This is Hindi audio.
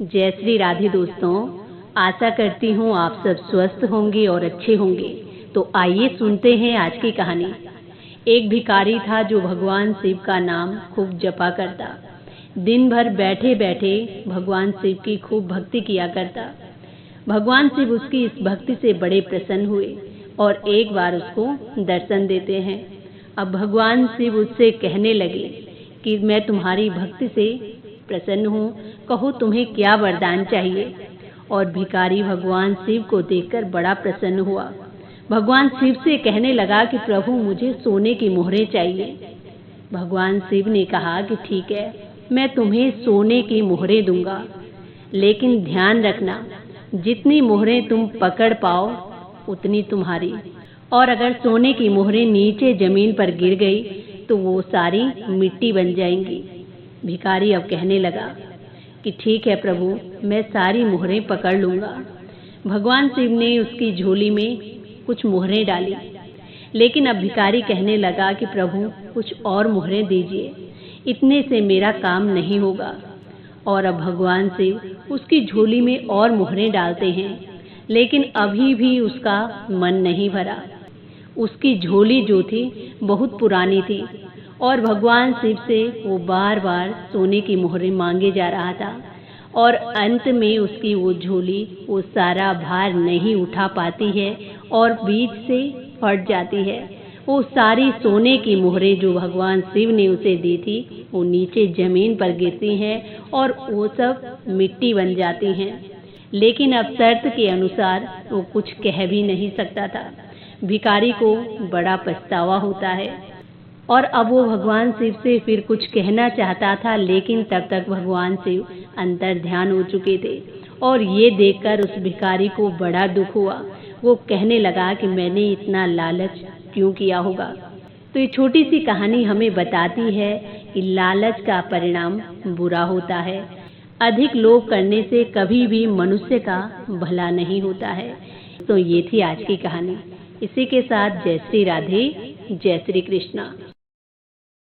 जय श्री राधे दोस्तों। आशा करती हूँ आप सब स्वस्थ होंगे और अच्छे होंगे। तो आइए सुनते हैं आज की कहानी। एक भिखारी था जो भगवान शिव का नाम खूब जपा करता। दिन भर बैठे बैठे भगवान शिव की खूब भक्ति किया करता। भगवान शिव उसकी इस भक्ति से बड़े प्रसन्न हुए और एक बार उसको दर्शन देते हैं। अब भगवान शिव उससे कहने लगे कि मैं तुम्हारी भक्ति से प्रसन्न हूँ, कहो तुम्हें क्या वरदान चाहिए। और भिखारी भगवान शिव को देखकर बड़ा प्रसन्न हुआ। भगवान शिव से कहने लगा कि प्रभु मुझे सोने की मोहरें चाहिए। भगवान शिव ने कहा कि ठीक है, मैं तुम्हें सोने की मोहरें दूंगा, लेकिन ध्यान रखना जितनी मोहरें तुम पकड़ पाओ उतनी तुम्हारी, और अगर सोने की मोहरें नीचे जमीन पर गिर गई तो वो सारी मिट्टी बन जाएंगी। भिखारी अब कहने लगा कि ठीक है प्रभु, मैं सारी मोहरें पकड़ लूँगा। भगवान शिव ने उसकी झोली में कुछ मोहरें डाली, लेकिन अब भिखारी कहने लगा कि प्रभु कुछ और मोहरें दीजिए, इतने से मेरा काम नहीं होगा। और अब भगवान शिव उसकी झोली में और मोहरें डालते हैं, लेकिन अभी भी उसका मन नहीं भरा। उसकी झोली जो थी बहुत पुरानी थी और भगवान शिव से वो बार बार सोने की मोहरें मांगे जा रहा था, और अंत में उसकी वो झोली वो सारा भार नहीं उठा पाती है और बीच से फट जाती है। वो सारी सोने की मोहरें जो भगवान शिव ने उसे दी थी वो नीचे जमीन पर गिरती हैं और वो सब मिट्टी बन जाती हैं। लेकिन अब शर्त के अनुसार वो कुछ कह भी नहीं सकता था। भिखारी को बड़ा पछतावा होता है और अब वो भगवान शिव से फिर कुछ कहना चाहता था, लेकिन तब तक भगवान शिव अंतर ध्यान हो चुके थे और ये देखकर उस भिखारी को बड़ा दुख हुआ। वो कहने लगा कि मैंने इतना लालच क्यों किया होगा। तो ये छोटी सी कहानी हमें बताती है कि लालच का परिणाम बुरा होता है। अधिक लोभ करने से कभी भी मनुष्य का भला नहीं होता है। तो ये थी आज की कहानी। इसी के साथ जय श्री राधे, जय श्री कृष्णा।